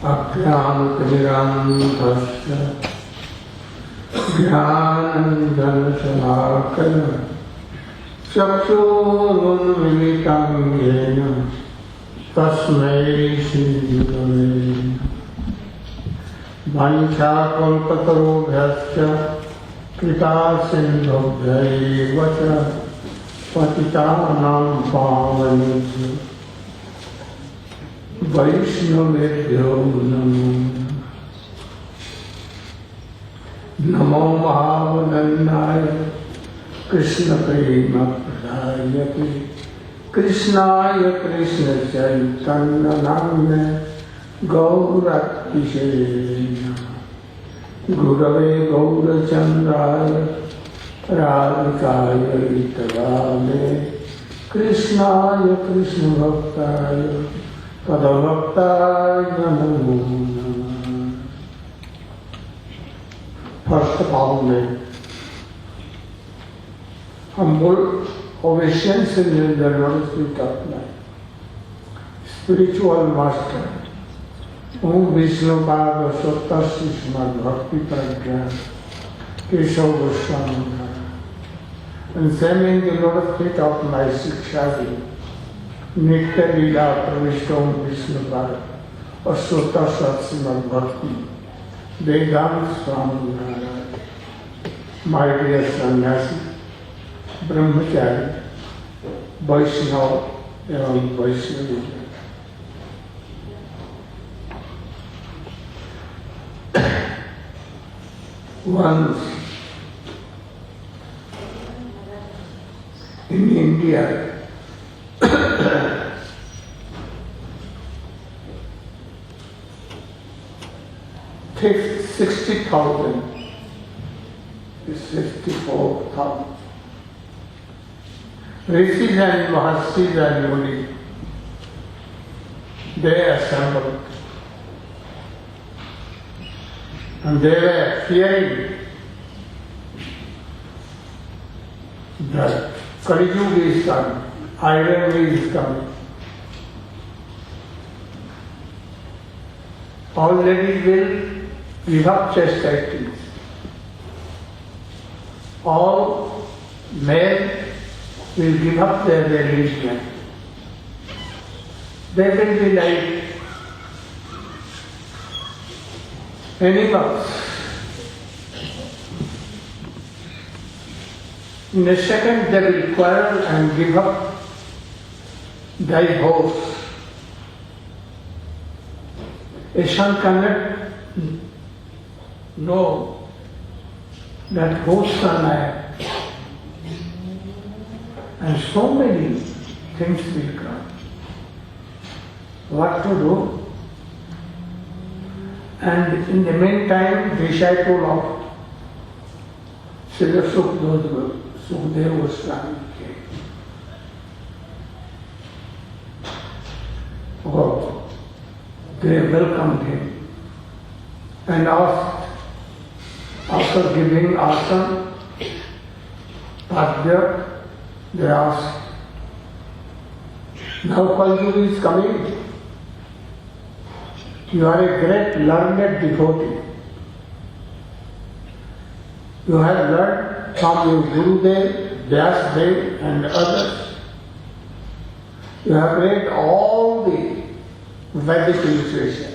अज्ञानतिमिरान्धस्य ज्ञानाञ्जनशलाकया चक्षुरुन्मीलितं येन तस्मै श्रीगुरवे वाञ्छाकल्पतरुभ्यश्च कृपासिन्धुभ्यैव च पतितानां पावनेभ्यो वैष्णवेभ्यो नमो नमो महावदन्नाय कृष्णप्रेमप्रदायते कृष्णाय कृष्णचैतन्यनाम्ने गौरतिशे गुरवे गौरचन्द्राय राधिकाय वितराले कृष्णाय कृष्णभक्ताय तदभक्ताय नमो नमः। फर्स्ट पाव में humble obeisance in the Lord's feet of life. Spiritual master, Om Vishnu Pada Sattasi Smad Bhakti Pragyan Keshav Goswami Maharaj. And sending the Lord's feet of my Sikshadi, Nitya Lila Pravishta Om Vishnu Pada Sattasi Smad Bhakti Vedanta Swami Maharaj. My dear sannyasi, ब्रह्मचारी, वैष्णव एवं Vaishnavi, once in India, take 60,000 is 64,000. Rishis and Maharshis and Munis, they assembled and they were fearing that Kali Yuga is coming, Iron is coming. All ladies will give up chastities. All men will give up their religion. They will be like animals. In a second they will quarrel and give up divorce. A son cannot know that whose son I am. And so many things will come. What to do? And in the meantime, disciple of Srila Sukadeva Goswami came. Oh, they welcomed him and asked, after giving asana, Padya, they asked, now Kali Yuga is coming. You are a great learned devotee. You have learned from your Gurudev, Vyasadev and others. You have read all the Vedic literature.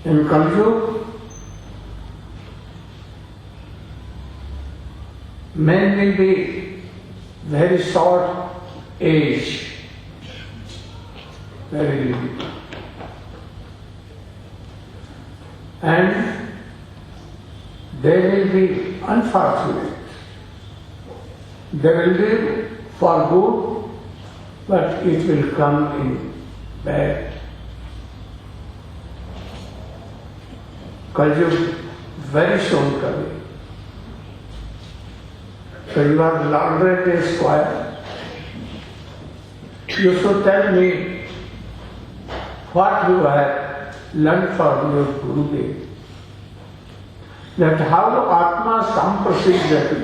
In Kali Yuga, men will be very short age, very little. And they will be unfortunate. They will live for good, but it will come in bad. Kali Yuga very soon coming. So you are already a squire. You should tell me what you have learned from your Gurudev. That how Atma Samprasidhyati.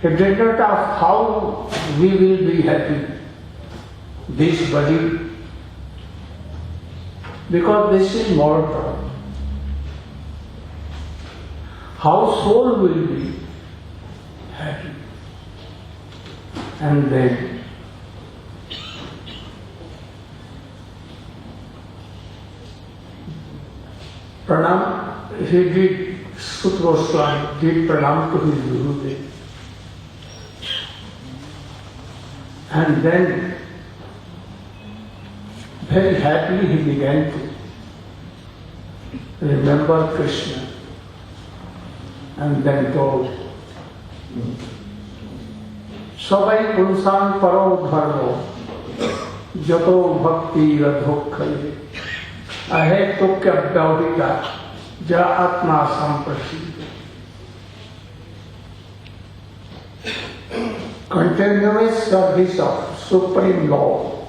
He did not ask how we will be happy, this body, because this is mortal. How soul will be happy. And then pranam, he did, Sut Goswami did pranam to his Gurudev. And then very happily he began to remember Krishna. And then told, Sabai punsan paro dharmo, jato bhakti radhokkale, ahe tukya bhaurika, ja atma samprasida. Continuous service of Supreme Lord,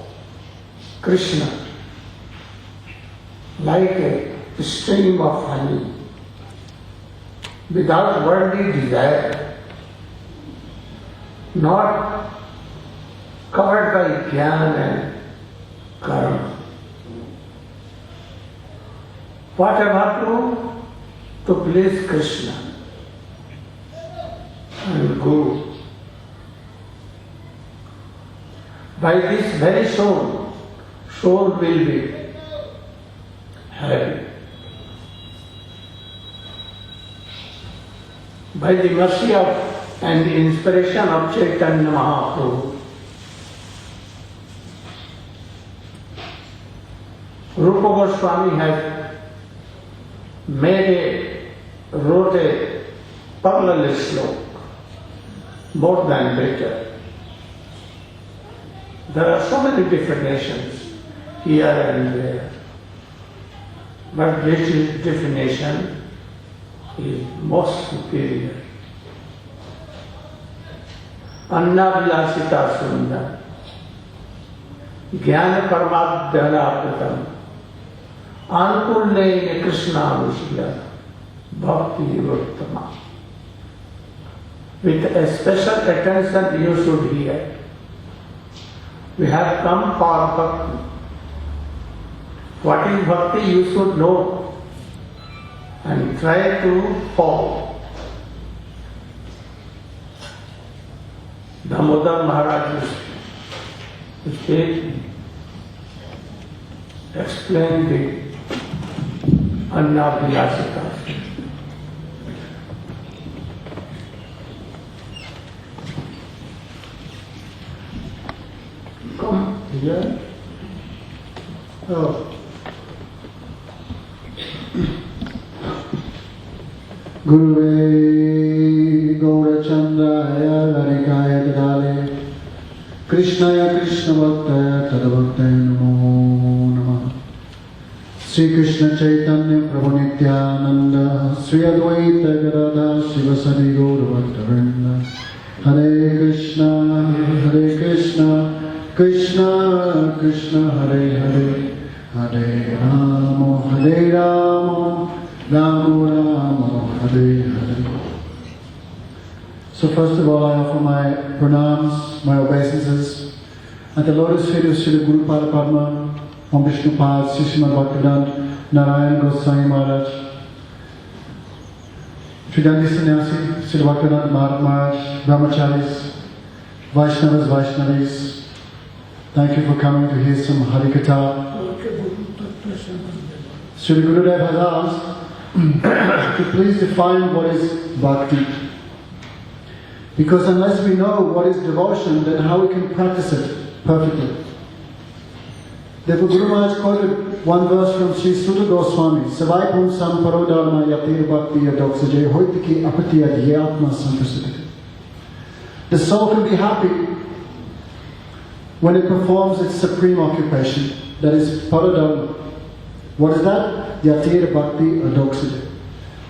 Krishna, like a stream of honey, without worldly desire, not covered by jnana and karma. Whatever to please Krishna and Guru. By this very soul will be happy. By the mercy of and the inspiration of Chaitanya Mahaprabhu, Rupa Goswami has wrote a parallel sloka, more than better. There are so many definitions here and there, but this definition is most superior. Anna vilasita sundar, jnana parmadhyalapratam, ankulle Krishna vishya, bhakti uttama. With a special attention you should hear. We have come for bhakti. What is bhakti you should know and try to follow. Damodar Maharaj explained the Anna Vilasita. Come here. Oh. Gurve Gaurachandaya Larikaya Dadale Krishnaya Krishna Bhaktaya Tadabhaktaya Namo Namah Sri Krishna Chaitanya Prabhu Nityananda Sri Advaita Gadadha Sivasadi Gaura Bhaktavrinda Hare Krishna Krishna Krishna Hare Hare Hare Rama Rama Rama Hare Hare. So first of all, I offer my pranams, my obeisances at the lotus feet of Srila Guru Pada Padma, Om Vishnu Pad, Sri Srimad Bhaktivedanta Narayana Goswami Maharaj, Tridandi Sannyasi, Srila Bhaktivedanta Maharaj, Brahmacharis, Vaishnavas, Vaishnavis. Thank you for coming to hear some Harikatha. Srila Gurudev has asked to please define what is bhakti. Because unless we know what is devotion, then how we can practice it perfectly. Therefore Guru Maharaj quoted one verse from Sri Sutta Goswami, Savai Pumsam Parodharma Yatir Bhakti Yadoksaje Hoitiki Apatiya Dhyatma Samprasudika. The soul can be happy when it performs its supreme occupation, that is Parodharma. What is that? Yatir Bhakti Adoksaje.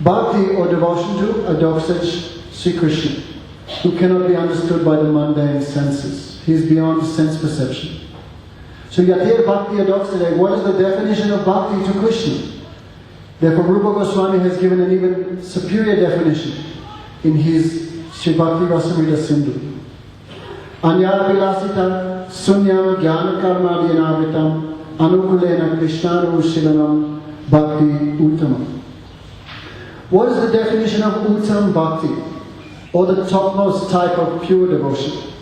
Bhakti or devotion to Adoksaj Sri Krishna, who cannot be understood by the mundane senses. He is beyond sense perception. So Yatir Bhakti Adoksaje, what is the definition of Bhakti to Krishna? Therefore Rupa Goswami has given an even superior definition in his Sri Bhakti Rasamrita Sindhu. Anyavilasita sunyam jnana karma dhyanavitam anukulena krishnanushilanam bhakti uttamam. What is the definition of uttam bhakti, or the topmost type of pure devotion?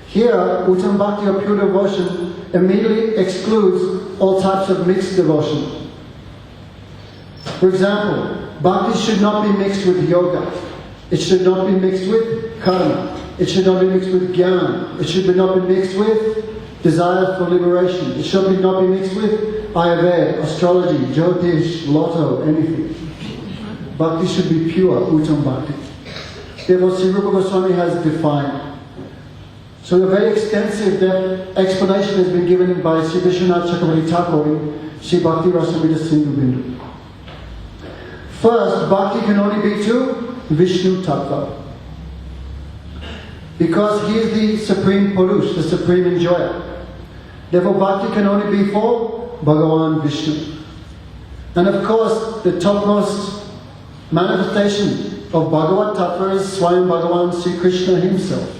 Here, uttam bhakti or pure devotion immediately excludes all types of mixed devotion. For example, bhakti should not be mixed with yoga. It should not be mixed with karma. It should not be mixed with jnana. It should not be mixed with desire for liberation. It should not be mixed with Ayurveda, astrology, Jyotish, lotto, anything. Bhakti should be pure, uttam bhakti. Therefore, Sri Rupa Goswami has defined. So a very extensive explanation has been given by Sri Vishwanath Chakravarti Thakur in Sri Bhakti Rasamrita Sindhu Bindu. First, bhakti can only be to Vishnu Tattva. Because he is the supreme Purush, the supreme enjoyer. Therefore, bhakti can only be for Bhagavan Vishnu. And of course, the topmost manifestation of Bhagavad Tattva is Swami Bhagavan Sri Krishna himself.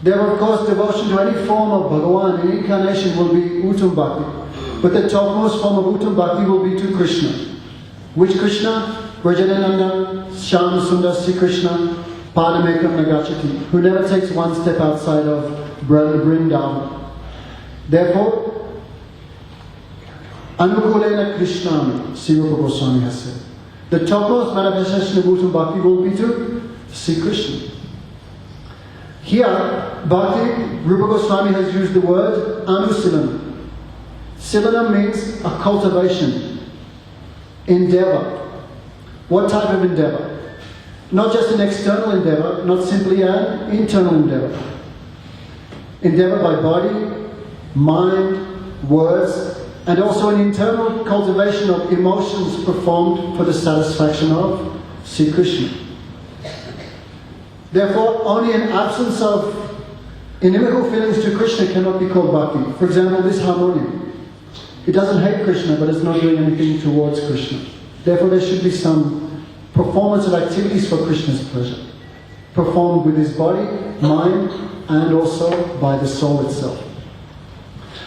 Therefore, of course, devotion to any form of Bhagavan in incarnation will be Uttam Bhakti. But the topmost form of Uttam Bhakti will be to Krishna. Which Krishna? Vrajanananda, Shyama Sundar Sri Krishna, Padamekam Nagachati, who never takes one step outside of Vrindavan. Therefore, Anukulena Krishnami, Sri Rupa Goswami has said. The topmost manifestation of Uttam Bhakti will be to Sri Krishna. Here, Bhakti, Rupa Goswami has used the word Anusilanam. Silanam means a cultivation, endeavor. What type of endeavor? Not just an external endeavor, not simply an internal endeavor. Endeavor by body, mind, words, and also an internal cultivation of emotions performed for the satisfaction of Sri Krishna. Therefore, only an absence of inimical feelings to Krishna cannot be called bhakti. For example, this harmonium. It doesn't hate Krishna, but it's not doing anything towards Krishna. Therefore, there should be some performance of activities for Krishna's pleasure, performed with his body, mind, and also by the soul itself.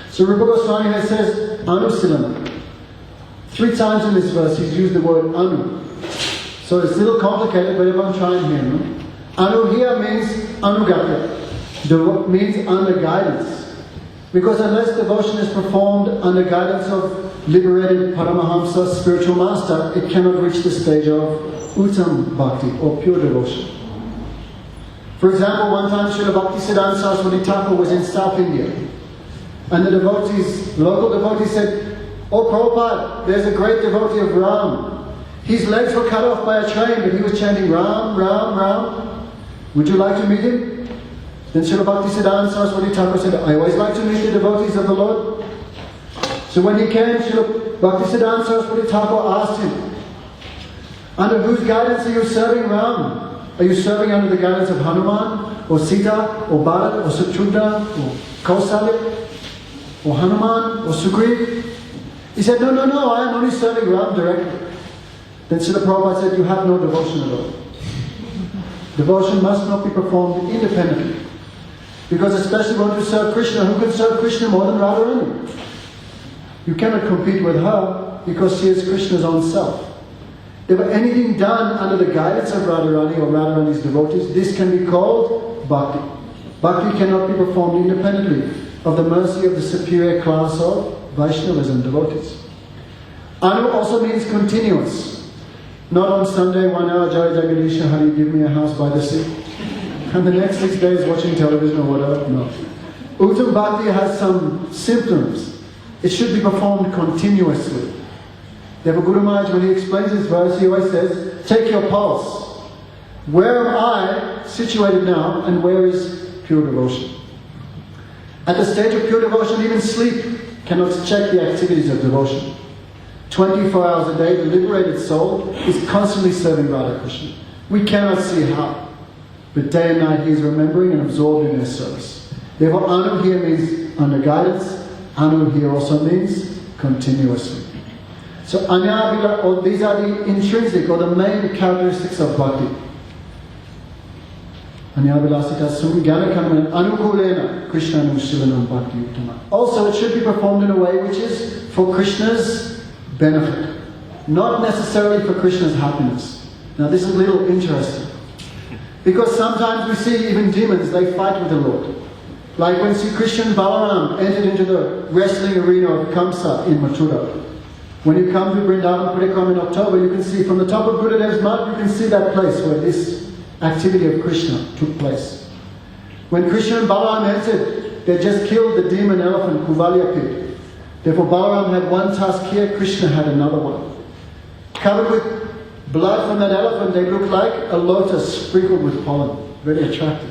So Rupa Goswami says, Anusilana. 3 times in this verse he's used the word Anu. So it's a little complicated, but everyone try and hear, no? Anu here means Anugata, means under guidance. Because unless devotion is performed under guidance of liberated Paramahamsa, spiritual master, it cannot reach the stage of Uttam Bhakti, or pure devotion. For example, one time Srila Bhaktisiddhanta Saraswati Thakur was in South India, and the devotees, local devotees said, "Oh Prabhupada, there's a great devotee of Ram. His legs were cut off by a train, but he was chanting Ram, Ram, Ram. Would you like to meet him?" Then Srila Bhaktisiddhanta Saraswati Thakur said, "I always like to meet the devotees of the Lord." So when he came, Srila Bhaktisiddhanta Saraswati Thakur asked him, "Under whose guidance are you serving Ram? Are you serving under the guidance of Hanuman, or Sita, or Bharat, or Sutrudna, or Kausalya, or Hanuman, or Sugriv?" He said, No, I am only serving Ram directly." Then Srila Prabhupada said, "You have no devotion at all. Devotion must not be performed independently. Because especially when you serve Krishna, who can serve Krishna more than Radharani? You cannot compete with her because she is Krishna's own self. If anything done under the guidance of Radharani or Radharani's devotees, this can be called bhakti. Bhakti cannot be performed independently of the mercy of the superior class of Vaishnavas and devotees. Anu also means continuous. Not on Sunday, 1 hour, Jai Jagadisha Hari, give me a house by the sea. And the next 6 days watching television or whatever. No. Uttam Bhakti has some symptoms. It should be performed continuously. Therefore, Guru Maharaj, when he explains this verse, he always says, take your pulse. Where am I situated now, and where is pure devotion? At the stage of pure devotion, even sleep cannot check the activities of devotion. 24 hours a day, the liberated soul is constantly serving Radha Krishna. We cannot see how, but day and night he is remembering and absorbed in their service. Therefore, Anu here means under guidance. Anu here also means continuously. So Anya, or these are the intrinsic or the main characteristics of bhakti. Anyavilasita Sum Gyanakarma Anukulena Krishna Anusilanam Bhakti Uttama. Also, it should be performed in a way which is for Krishna's benefit, not necessarily for Krishna's happiness. Now, this is a little interesting, because sometimes we see even demons, they fight with the Lord. Like when Sri Krishna and Balaram entered into the wrestling arena of Kamsa in Mathura. When you come to Vrindavan Parikrama in October, you can see from the top of Gurudev's mount, you can see that place where this activity of Krishna took place. When Krishna and Balaram entered, they just killed the demon elephant Kuvalyapit. Therefore Balaram had one tusk here, Krishna had another one. Covered with blood from that elephant, they looked like a lotus sprinkled with pollen. Very attractive.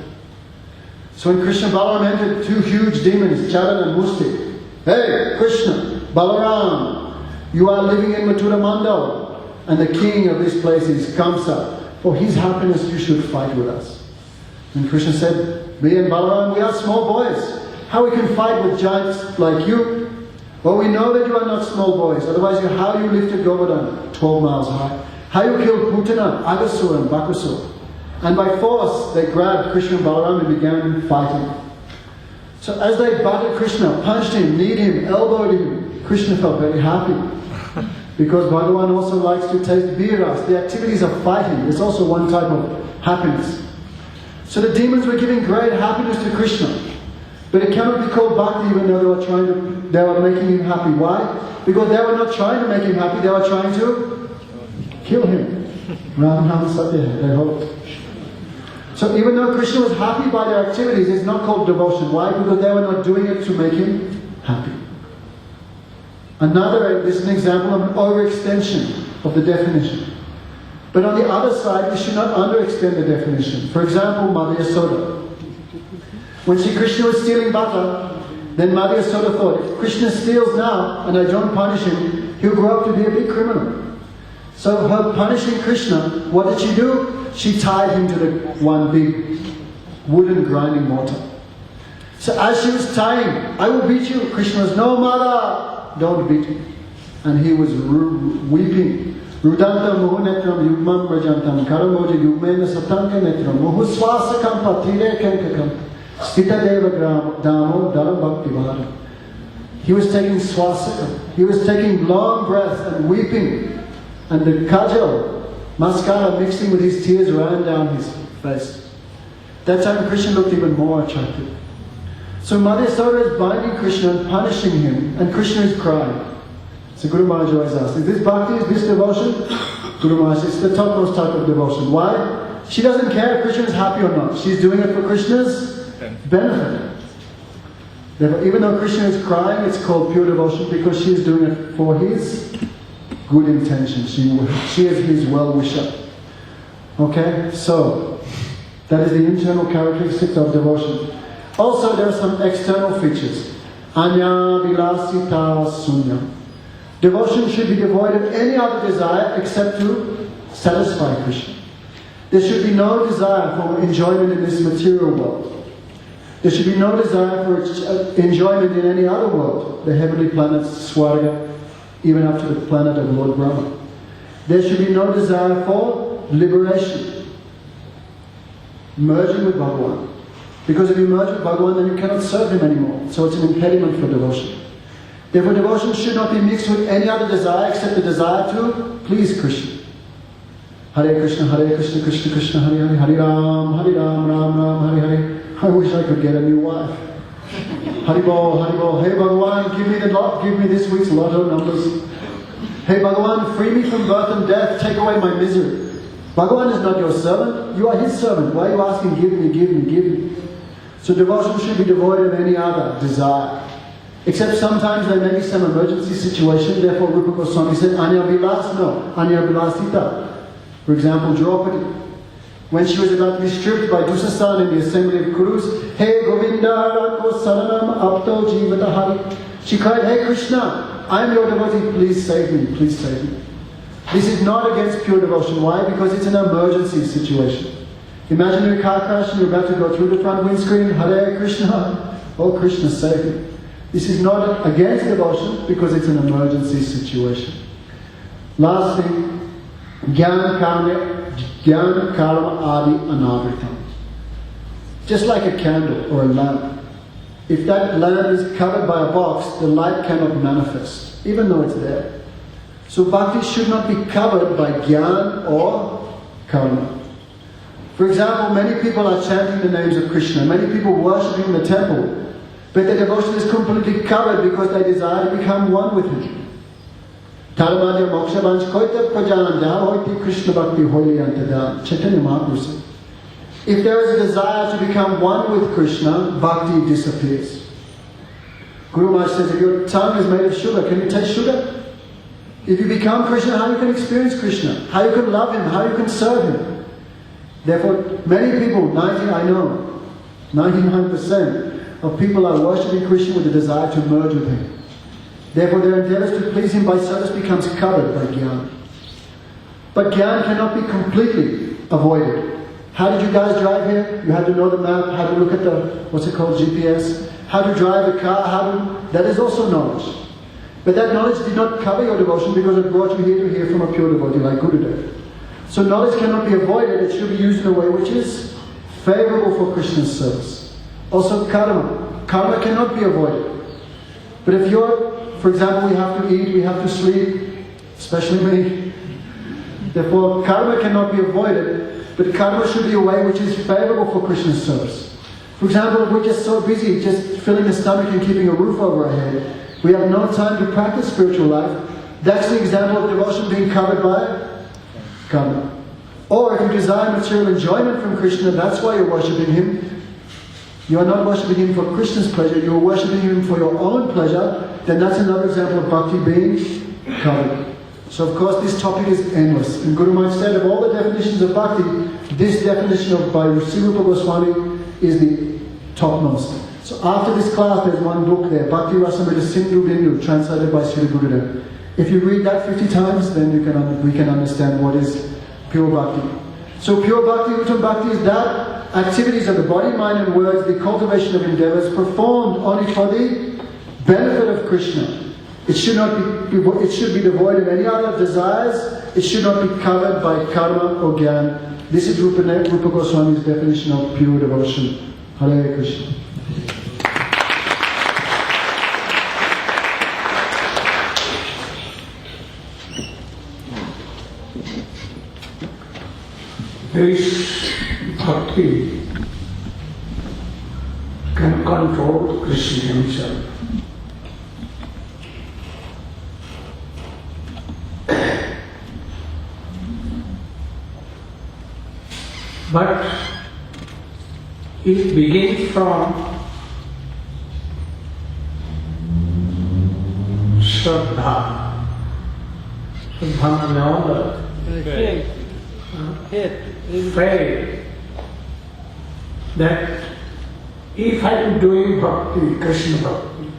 So when Krishna and Balaram entered, two huge demons, Charan and Musti. Hey, Krishna, Balaram, you are living in Mathura Mandal, and the king of this place is Kamsa. For his happiness you should fight with us. And Krishna said, me and Balaram, we are small boys. How we can fight with giants like you? Well, we know that you are not small boys. Otherwise, how you lifted Govardhan 12 miles high? How you killed Putana, Agasura and Bakasura? And by force, they grabbed Krishna and Balaram and began fighting. So as they butted Krishna, punched him, kneed him, elbowed him, Krishna felt very happy. Because Bhagavan also likes to taste biras. The activities of fighting is also one type of happiness. So the demons were giving great happiness to Krishna. But it cannot be called bhakti even though they were making him happy. Why? Because they were not trying to make him happy, they were trying to kill him. Ram Ham Satya, they hoped. So even though Krishna was happy by their activities, it's not called devotion. Why? Because they were not doing it to make him happy. This is an example of an overextension of the definition. But on the other side, we should not underextend the definition. For example, Mother Yasoda. When Sri Krishna was stealing butter, then Mother Yasoda thought, if Krishna steals now and I don't punish him, he'll grow up to be a big criminal. So her punishing Krishna, what did she do? She tied him to the one big wooden grinding mortar. So as she was tying, I will beat you. Krishna was, no, Mother, don't beat me. And he was weeping. Rudantam muhunetram yugmam rajantam karamoja yugmena satanka netram muhuswasakam patire kankakam stita deva damo dharam bhakti varam. He was taking swasakam. He was taking long breaths and weeping. And the kajal, mascara mixing with his tears ran down his face. That time Krishna looked even more attractive. So Mother Yasoda is binding Krishna and punishing him, and Krishna is crying. So Guru Maharaj always asked, is this bhakti, is this devotion? Guru Maharaj, it's the topmost type of devotion. Why? She doesn't care if Krishna is happy or not. She's doing it for Krishna's benefit. Therefore, even though Krishna is crying, it's called pure devotion because she is doing it for his good intention. She is his well-wisher. Okay? So, that is the internal characteristics of devotion. Also, there are some external features. Anya vilasita sunya. Devotion should be devoid of any other desire except to satisfy Krishna. There should be no desire for enjoyment in this material world. There should be no desire for enjoyment in any other world, the heavenly planets, Swarga, even up to the planet of Lord Brahma. There should be no desire for liberation, merging with Bhagavan. Because if you merge with Bhagavan, then you cannot serve him anymore. So it's an impediment for devotion. Therefore, devotion should not be mixed with any other desire except the desire to please Krishna. Hare Krishna, Krishna Krishna, Hare Hare, Hare Ram, Ram Ram, Hare Hare. I wish I could get a new wife. Haribol, Haribol. Hey Bhagavan, give me this week's lotto numbers. Hey Bhagavan, free me from birth and death, take away my misery. Bhagavan is not your servant, you are his servant. Why are you asking, give me, give me, give me? So devotion should be devoid of any other desire. Except sometimes there may be some emergency situation, therefore Rupa Goswami said, Anya Vilas, no, Anya Vilasita. For example, Draupadi. When she was about to be stripped by Dusasan in the assembly of Kurus, Hey Govinda Rako Saranam Apto Jivata Hari. She cried, Hey Krishna, I am your devotee, please save me, please save me. This is not against pure devotion. Why? Because it's an emergency situation. Imagine you're in a car crash and you're about to go through the front windscreen, Hare Krishna, oh Krishna save me. This is not against devotion because it's an emergency situation. Last thing, Jnana Karma Adi Anavritam. just like a candle or a lamp. If that lamp is covered by a box, the light cannot manifest, even though it's there. So bhakti should not be covered by jnana or karma. For example, many people are chanting the names of Krishna, many people worshipping in the temple, but their devotion is completely covered because they desire to become one with Him. Chaitanya Mahaprabhu said, if there is a desire to become one with Krishna, bhakti disappears. Guru Maharaj says, if your tongue is made of sugar, can you taste sugar? If you become Krishna, how you can experience Krishna? How you can love Him? How you can serve Him? Therefore, many people, 99% of people are worshipping Krishna with a desire to merge with Him. Therefore, their endeavors to please Him by service becomes covered by jnana. But jnana cannot be completely avoided. How did you guys drive here? You had to know the map, how to look at the, what's it called, GPS, how to drive a car, that is also knowledge. But that knowledge did not cover your devotion because it brought you here to hear from a pure devotee like Gurudev. So knowledge cannot be avoided, it should be used in a way which is favorable for Krishna's service. Also karma. Karma cannot be avoided. But if you're, for example, we have to eat, we have to sleep, especially me. Therefore, karma cannot be avoided, but karma should be a way which is favorable for Krishna's service. For example, if we're just so busy just filling the stomach and keeping a roof over our head, we have no time to practice spiritual life, that's the example of devotion being covered by karma. Or if you desire material enjoyment from Krishna, that's why you're worshipping Him. You are not worshipping Him for Krishna's pleasure, you are worshipping Him for your own pleasure, then that's another example of bhakti being covered. So of course this topic is endless. And Guru Maharaj said of all the definitions of bhakti, this definition of by Sri Rupa Goswami is the topmost. So after this class there's one book there, Bhakti Rasamrita Sindhu Bindu, translated by Sri Gurudev. If you read that 50 times, then we can understand what is pure bhakti. So pure bhakti, Uttam bhakti is that activities of the body, mind and words, the cultivation of endeavors performed only for the benefit of Krishna. It should be devoid of any other desires. It should not be covered by karma or jnana. This is Rupa Goswami's definition of pure devotion. Hare Krishna. This bhakti can control Krishna Himself. But it begins from Shraddha. Shraddha faith that if I am doing bhakti, Krishna bhakti,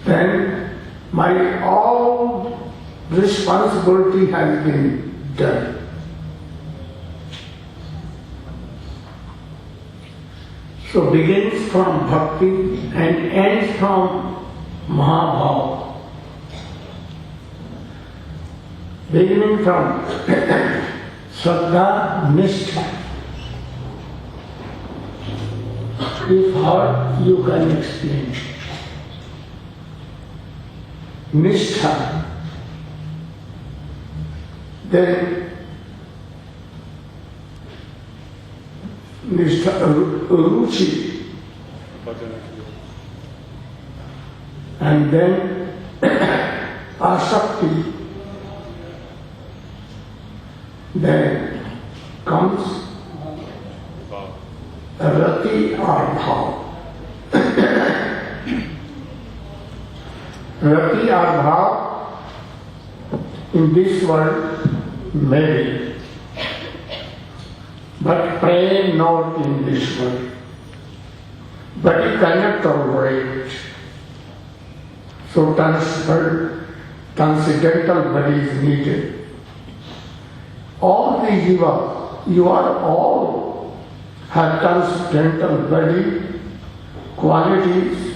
then my all responsibility has been done. So begins from bhakti and ends from Mahabhava. Beginning from Shraddha Nishtha. If how you can explain. Nishtha. Then Nishtha, Ruchi. And then Asakti. Then comes Rati or Bhav. Rati or Bhav in this world maybe, but pray not in this world. But you cannot tolerate. So transcendental body is needed. All the jiva, you are all have transcendental body, qualities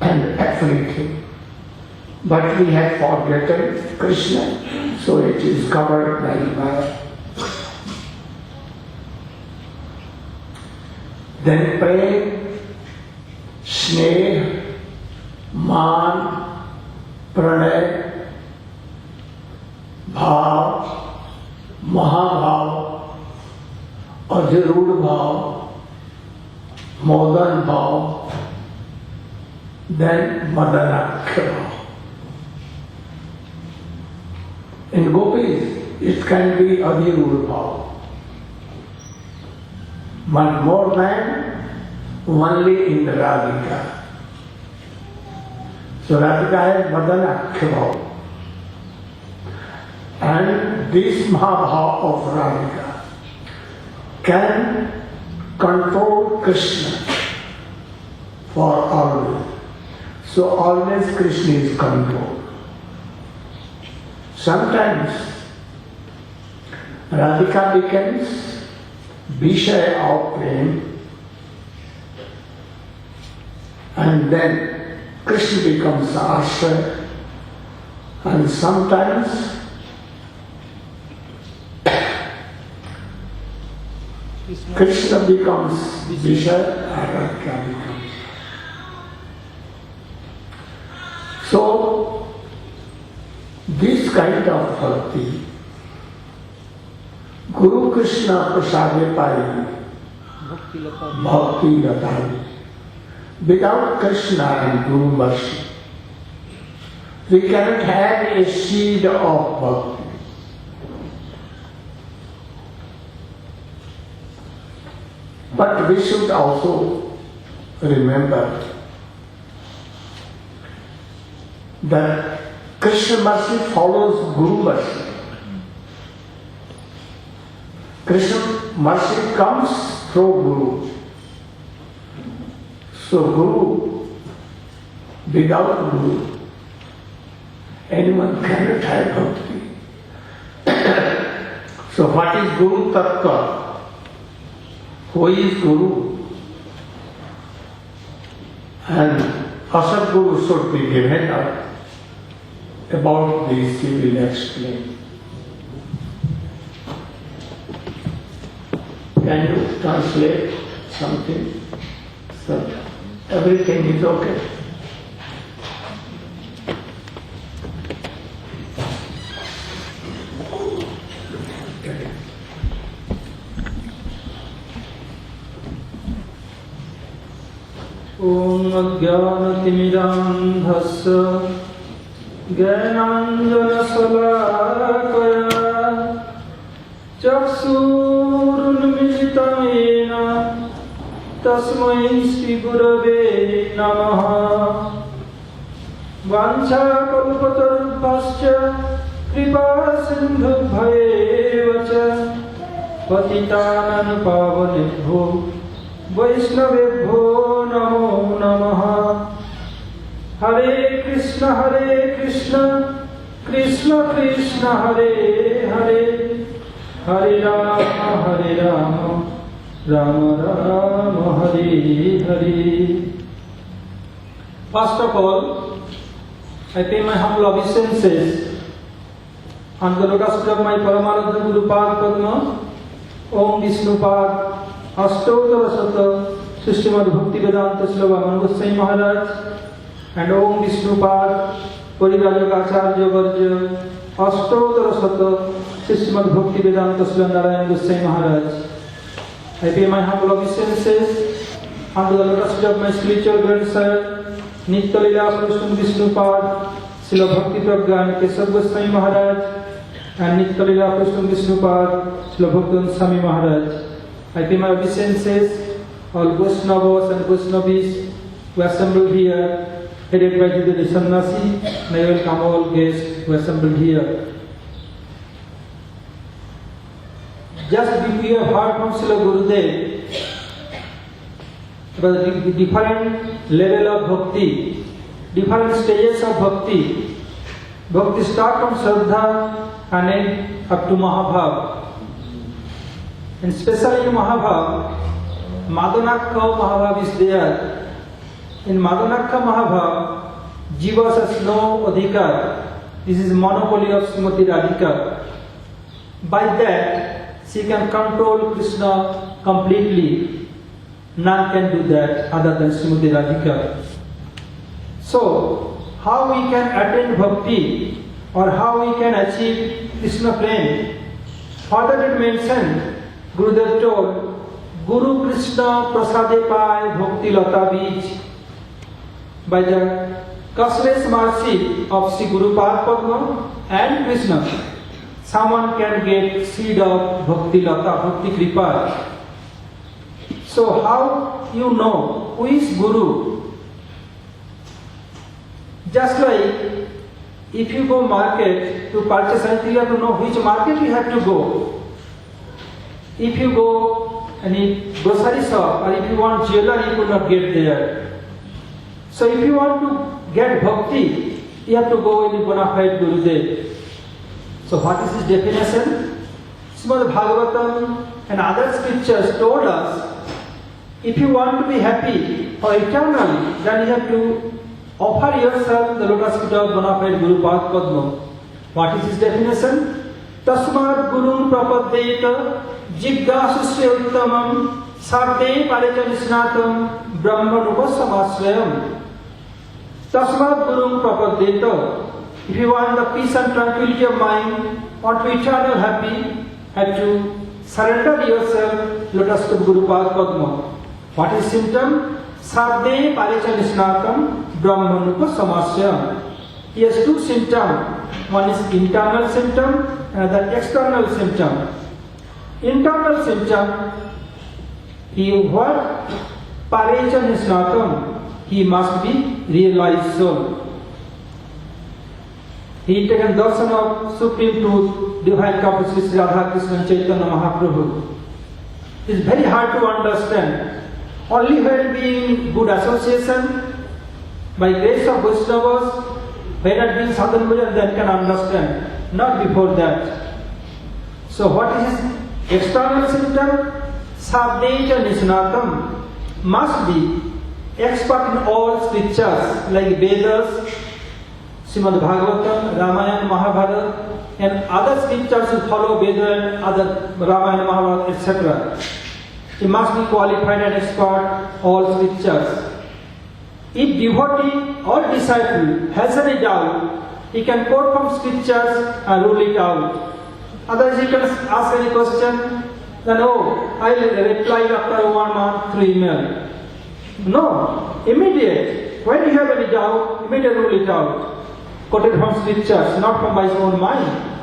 and everything. But we have forgotten Krishna, so it is covered by Maya. then prem, sneh, मान, प्रणय, भाव, महाभाव, अधिरूढ़ भाव, मोदन भाव, then madanakhya भाव. In gopis, it can be अधिरूढ़ भाव, but more than only in Radhika. So Radhika has madanakhya भाव. And this Mahabhava of Radhika can control Krishna for always. So always Krishna is controlled. Sometimes Radhika becomes Vishaya of prem, and then Krishna becomes Ashraya, and sometimes Krishna becomes Vishaya and Radhika becomes. So, this kind of bhakti, Guru Krishna Prasade Pai, Bhakti Latari. Without Krishna and Guru mercy, we cannot have a seed of bhakti. But we should also remember that Krishna mercy follows Guru mercy. Krishna mercy comes through Guru. So Guru, without Guru, anyone cannot have bhakti. So what is Guru Tattva? Who is Guru? And Asad Guru should be given up. About this he will explain. Can you translate something? So everything is okay. Om Ajnanatimidandhasya Jnananjana Salakaya Chaksurunmilitam Yena Tasmai Shri Gurave Namaha Vanchakalpatarubhascha Kripa Sindhubhayeva Patitanam Pavanebho Vaishnavebho Namo Namaha Hare Krishna Krishna Krishna Hare Hare Hare Rama Rama Rama Hare Hare. First of all, I pay my humble obeisances on the lotus feet of my Paramananda Guru Pad Padma, Om Vishnu Pad, Ashtottara Shata, Srimad Bhakti Vedanta Shlava Goswami Maharaj, and Om Vishnu Pad, Parivraja Acharya Varja, Ashtottara Shata, Srimad Bhakti Vedanta Shlava Narayana Goswami Maharaj. I pay my humble obeisances under the lotus feet of my spiritual grandson, Nitya Lila Prashun Vishnu Pad, Srila Bhakti Pragya and Keshav Goswami Maharaj, and Nitya Lila Prashun Vishnu Pad, Srila Bhakti Swami Maharaj. I pay my obeisances all Vaishnavas and Vaishnavis who assembled here, headed by the Sannyasi, and I welcome all guests who assembled here. Just we have heard from Srila Gurudev about the different level of bhakti, different stages of bhakti. Bhakti start from Shraddha and end up to Mahabhav. And especially in Mahabhav, Madhanakha Mahabhav is there. In Madhanakha Mahabhav, Jivas has no adhikar. This is monopoly of Srimati Radhika. By that, she can control Krishna completely. None can do that other than Srimati Radhika. So, how we can attain bhakti or how we can achieve Krishna prem? Further it mentioned, Gurudev told, Guru Krishna prasade pai bhakti lata bij. By the causeless mercy of Sri Guru Padma and Krishna, someone can get seed of bhakti lata, bhakti kripa. So how you know who is Guru? Just like if you go market to purchase anything, you have to know which market you have to go. If you go any grocery shop or if you want jewelry, you could not get there. So if you want to get bhakti, you have to go in the bona fide Gurudev. So what is his definition? Srimad Bhagavatam and other scriptures told us, if you want to be happy or eternally, then you have to offer yourself the lotus feet of bona fide Guru Padma. What is his definition? Tasmad Gurum Prapaddeta Jiggasusya Uttamam Sarde Palecha Nisnatam Brahmanupassamasrayam. Tasmad Gurum Prapaddeta. If you want the peace and tranquility of mind, want to be eternal happy, have to surrender yourself lotus to Guru Padma. What is symptom? Sarde Palecha Nisnatam Brahmanupassamasrayam. He has two symptoms. One is internal symptom and the external symptom. Internal symptom, he what? Parecha Nisnatam. He must be realized soul. He taken darshan of Supreme Truth, Divine Capacity Sri Radha Krishna Chaitanya Mahaprabhu. It is very hard to understand. Only when being good association, by grace of Vaishnavas, when at being sadhana bhajan, then can understand. Not before that. So what is his external symptom? Sabdeja Nisnatam. Must be expert in all scriptures like Vedas, Srimad Bhagavatam, Ramayana, Mahabharata, and other scriptures will follow Veda and other Ramayana, Mahabharata, etc. He must be qualified and expert all scriptures. If devotee or disciple has any doubt, he can quote from scriptures and rule it out. Otherwise, he can ask any question, then I will reply after 1 month through email. No, immediate. When you have any doubt, immediately rule it out. Quoted from scriptures, not from my own mind.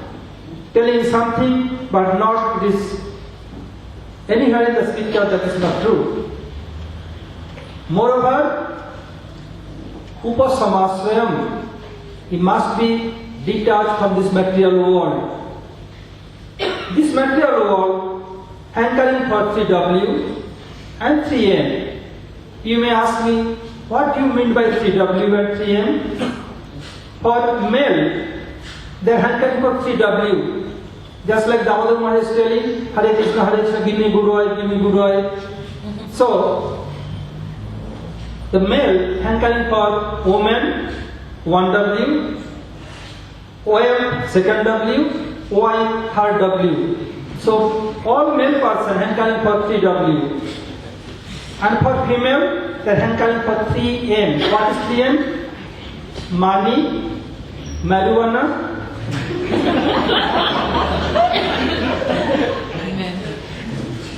Telling something, but not this. Anywhere in the scripture that is not true. Moreover, Upasamasrayam, he must be detached from this material world. This material world, hankering for 3W and 3M. You may ask me, what do you mean by 3W and 3M? For male, they are hankering for 3W. Just like Damodar Maharaj is telling, Hare Krishna, give me Guru Eye. So, the male hankering for woman, 1W, OM, second W, OI, third W. So, all male person hankering for 3W. And for female, they are hankering for 3M. What is 3M? Money, marijuana,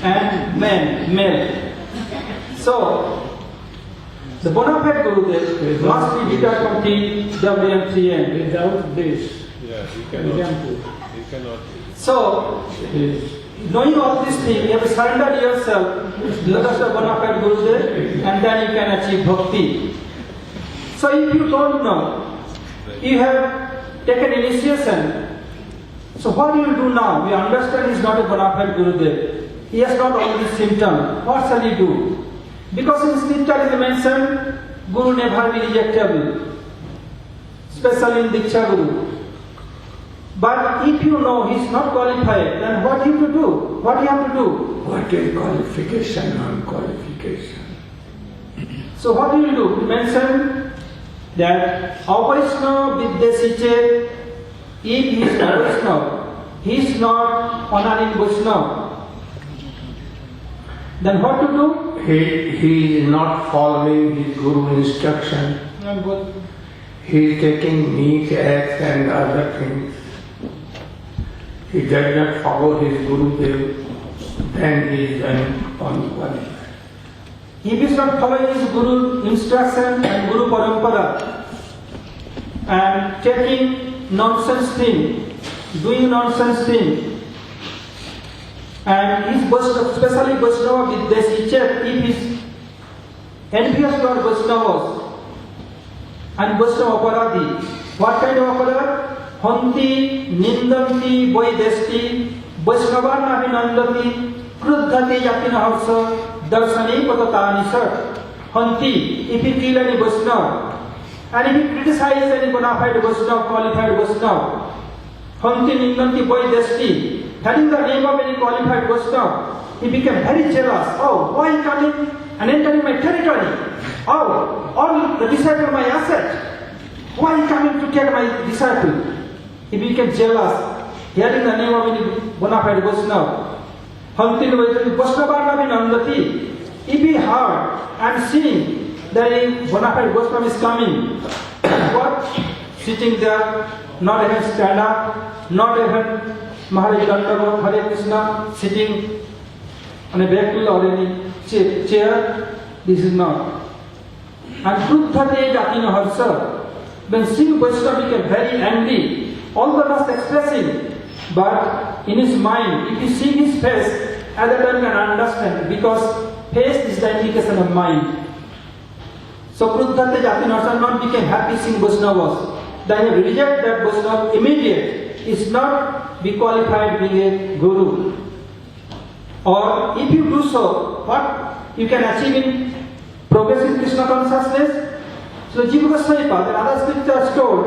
and male. So, the bona fide Gurudev must be detached from TW and 3M. Without this, he cannot. So, knowing all these things, you have to surrender yourself to the bona fide Gurudev, and then you can achieve bhakti. So, if you don't know, you have taken initiation. So, what do you do now? We understand he is not a bona fide Gurudev. He has not all these symptoms. What shall he do? Because in scripture it is mentioned, Guru never be rejectable, especially in Diksha Guru. But if you know he is not qualified, then what you have to do? What you have to do? what is qualification and qualification? So what do you do? You mention that Avaishnava Vidyasiche, if he is Avaishnava, he is not honoring Vaishnava. then what to do? He is not following his guru instruction. And what? He is taking meat, eggs and other things. He does not follow his guru, then he is unqualified. If he is not following his guru instruction and guru parampara and taking nonsense thing, doing nonsense thing, and his Vaishnava, especially Vaishnava Viddeshi, check if he is envious to our Vaishnavas and Vaishnava Aparadhi. What kind of aparadhi? Hanti, Nindanti, Vaideshti, Vaishnavana Abhinandati, Kruddhati Yapinaharsa, Darshani Patatani Sir. Hanti, if he kill any Vaishnava, and if he criticize any bona fide Vaishnava, qualified Vaishnava, Hanti, Nindanti, Vaideshti, having the name of any qualified Vaishnava, he became very jealous. Oh, why coming and entering my territory? Oh, all the disciple of my asset. Why coming to take my disciple? He became jealous, hearing the name of any bona fide Vaishnava. Hanti Vaishnava Nandati. If he heard and seen that a bona fide Vaishnava is coming, what? Sitting there, not even stand up, not even Maharaj Dandavat, Hare Krishna, sitting on a vehicle or any chair. This is not. And Kruddhate Jatina Harsa, when Singh Vaishnava became very angry, although not expressing, but in his mind, if you see his face, at that time you can understand, because face is the indication of mind. So Kruddhate Jatina Harsa not became happy Singh Vaishnavas. Then he reject that Vaishnava immediate. Is not be qualified being a guru. Or if you do so, what you can achieve in progress in Krishna consciousness? So Jiva Goswami Pad and other scriptures told,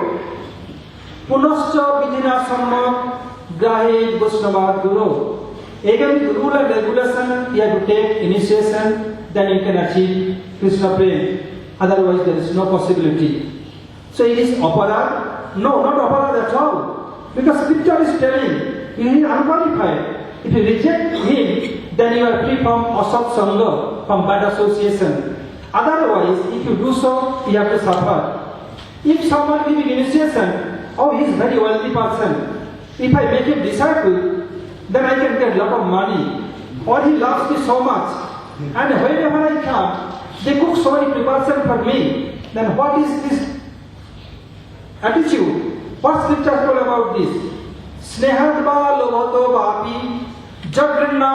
Punascha Vidhina Samma Grahe Vaishnava Guru. Again, the rule and regulation, you have to take initiation, then you can achieve Krishna Prem. Otherwise, there is no possibility. So it is aparad? No, not aparad at all. Because scripture is telling, he is unqualified. If you reject him, then you are free from asat sangha, from bad association. Otherwise, if you do so, you have to suffer. If someone giving initiation, oh, he is a very wealthy person. If I make him disciple, then I can get a lot of money. Or he loves me so much. And whenever I come, they cook so many preparation for me. Then what is this attitude? What scripture told about this? Snehadva lovato vapi jagrinna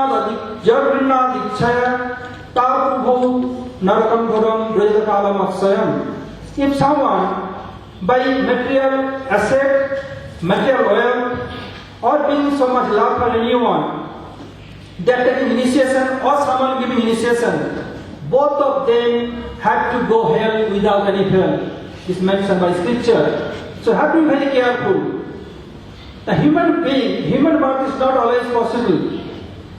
dikshaya tabubho narakam bhuram brajakalam aksayam. If someone by material asset, material wealth, or being so much love for anyone, they are taking initiation or someone giving initiation, both of them have to go hell without any help. It's mentioned by scripture. So have to be very careful. The human being, human birth is not always possible.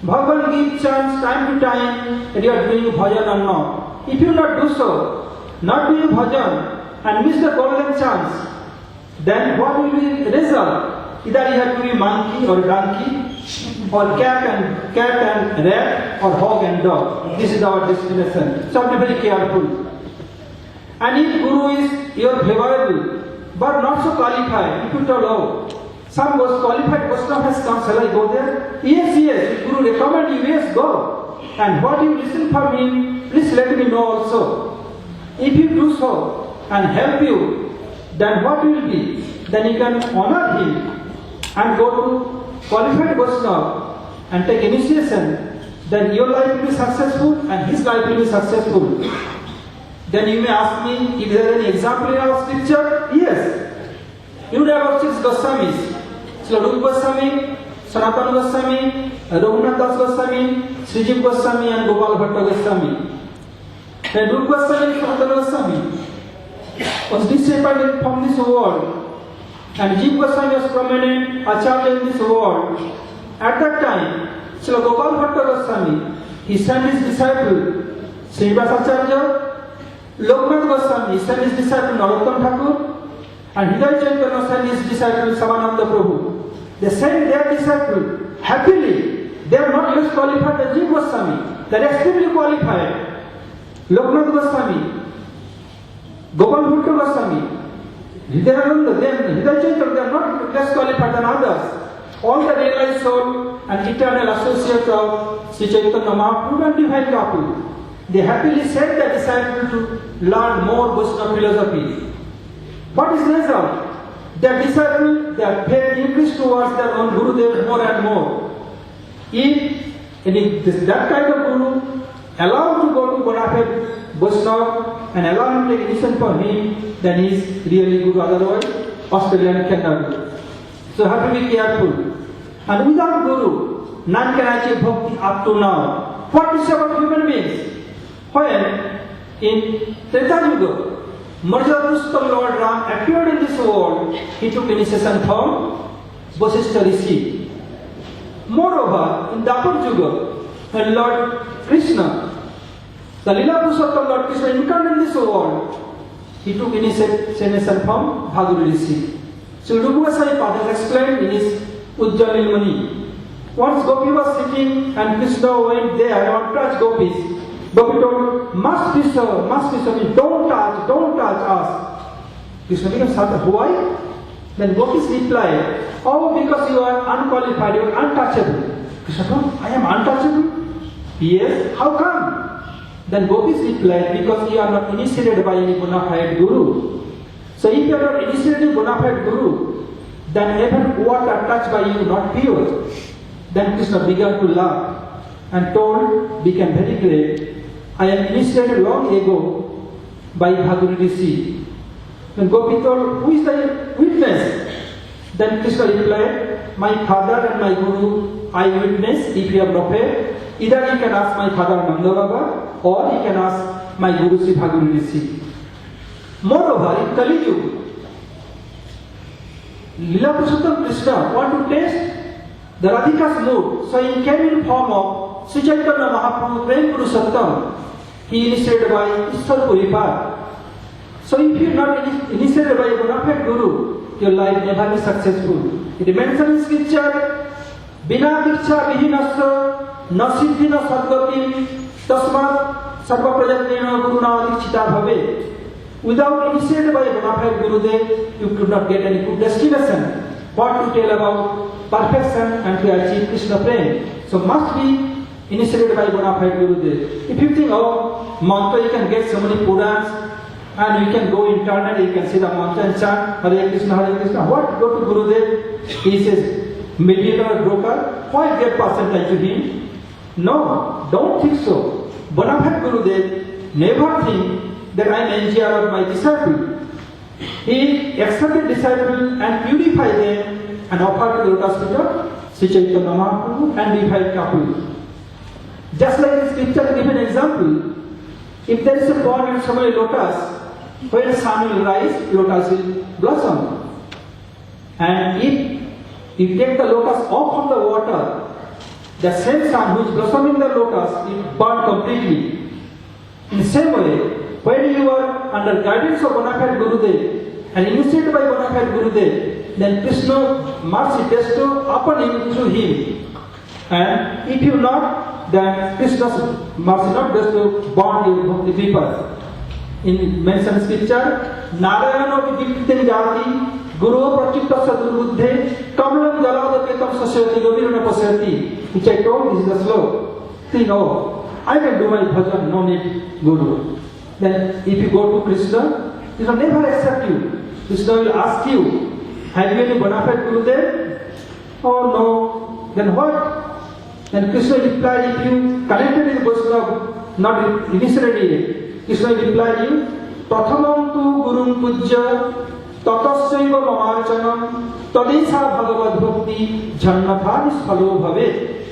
Bhagavan gives chance time to time that you are doing bhajan or not. If you not do so, not doing bhajan and miss the golden chance, then what will be the result? Either you have to be monkey or donkey, or cat and rat, or hog and dog. This is our destination. So have to be very careful. And if Guru is your favorable, but not so qualified, if you tell, oh, some was qualified Vaishnava has come, shall I go there? Yes, if Guru recommend you, yes, go. And what you listen from him, please let me know also. If you do so and help you, then what will be? Then you can honor him and go to qualified Vaishnava and take initiation. Then your life will be successful and his life will be successful. Then you may ask me if there is any example in our scripture. Yes. You would have 6 Goswamis. So Rupa Goswami, Sanatana Goswami, Raghunath Das Goswami, Srijiv Goswami and Gopal Bhatta Goswami. And Rupa Goswami and Sanatana Goswami was discipled from this world. And Jiva Goswami was prominent acharya in this world. At that time, Srila Gopal Bhatta Goswami, he sent his disciple, Srinivas Acharya, Loknath Goswami sent his disciple Narottam Thakur, and Hidayat Chaitanya sent his disciple Samananda Prabhu. They sent their disciple happily They are not less qualified than Jiva Goswami. They are extremely qualified. Loknath Goswami, Gopal Bhutta Goswami, Hridayananda, Hridaya Chaitanya, they are not less qualified than others. All the realized soul and eternal associates of Sri Chaitanya Mahaprabhu and divine couple, they happily sent their disciples to learn more Vaishnava philosophy. What is the result? Their disciples, their faith increased towards their own Gurudev more and more. If that kind of Guru allowed to go to Bonafide Vaishnava and allow him to take initiation for him, then he is really Guru. Otherwise, Australian cannot do. So you have to be careful. And without Guru, none can achieve bhakti up to now. What is about human beings? When in Treta Yuga, Marjadustam Lord Ram appeared in this world, he took initiation from Vasishtha Rishi. Moreover, in Dapur Yuga, when Lord Krishna, the Lila Purushottam Lord Krishna incarnated in this world, he took initiation from Bhagavad Rishi. So Rupa Goswami Pada explained in his Ujjalil Mani. Once Gopi was sitting and Krishna went there and touched Gopis. Gopi told, must be so, means don't touch us. Krishna became Sata, why? Then Gopis replied, oh, because you are unqualified, you are untouchable. Krishna told, I am untouchable? Yes, how come? Then Gopis replied, because you are not initiated by any bona fide Guru. So if you are not initiated bona fide Guru, then even water touched by you not pure. Then Krishna began to laugh and told, became very great, I am initiated long ago by Bhagavad Rishi. Then Gopi told, who is the witness? Then Krishna replied, my father and my Guru, I witness. If you have no faith, either you can ask my father Nanda Baba or you can ask my Guru Sri Bhagavad Rishi. Moreover, in Kali Yuga, Lila Purushottam Krishna want to test the Radhika's mood. So he came in form of Sri Chaitanya Mahaprabhu, Prem Purushottam. He initiated by Ishwar Puripad. So if you are not initiated by a bona fide Guru, your life never be successful. It mentions in scripture, Bina Diksha Vihinasya Nasiddhi na Sadgati Tasmat Sarva Prajatnena Guruna Dikshita Bhave. Without initiated by a bona fide Gurudev, you could not get any good destination. What to tell about perfection and to achieve Krishna Prem. So must be initiated by bona fide Gurudev. If you think, oh, mantra, you can get so many Purans and you can go internet, you can see the mantra and chant Hare Krishna, Hare Krishna. What? Go to Gurudev. He says, mediator or broker, why get percentage to him? No, don't think so. Bona fide Gurudev never think that I am engineer of my disciple. He accepted disciple and purify them and offer to the lotus feet of Sri Chaitanya Mahaprabhu and divine couple. Just like in scripture, give an example. If there is a pond and somewhere lotus, when the sun will rise, lotus will blossom. And if you take the lotus off from the water, the same sun which is blossoming the lotus will burn completely. In the same way, when you are under guidance of bona fide Gurudev and initiated by bona fide Gurudev, then Krishna mercy bestow upon him through him. And if you not, then Krishna's mercy not bestow bond the people. In mentioned scripture, Narayana vidikritem jati Guru prachitta sadurbuddhe kamlam jaladapetam sasyati govirana pasyati. Which I told, this is the slow. See, no, I can do my bhajan, no need Guru. Then if you go to Krishna, he will never accept you. Krishna will ask you, have you any bona fide Gurudev? Oh no. Then what? Then Krishna replied, if you connected with Vaishnava, not initially, Krishna replied you, Prathamam tu Gurum Pujya, Tatasaiva Mamarchanam, Tadesha Bhagavad Bhakti, Jannathanis Phalo Bhave.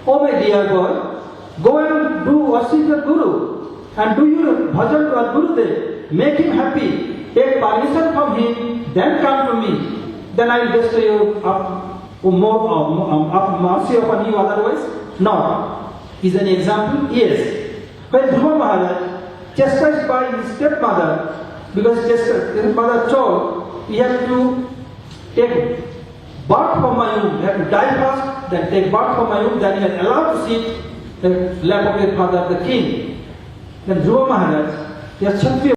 Oh my dear God, go and do worship your Guru. And do your bhajan to our Gurudev, make him happy, take permission from him, then come to me. Then I will bestow you mercy upon you, otherwise not. Is an example? Yes. When Dhruva Maharaj, chastised by his stepmother, because his mother told, he had to take birth from my womb, he had to die first, then take bath from my womb, then he was allowed to sit the lap of his father, the king. Then Dhruva Maharaj, he has Kshatriya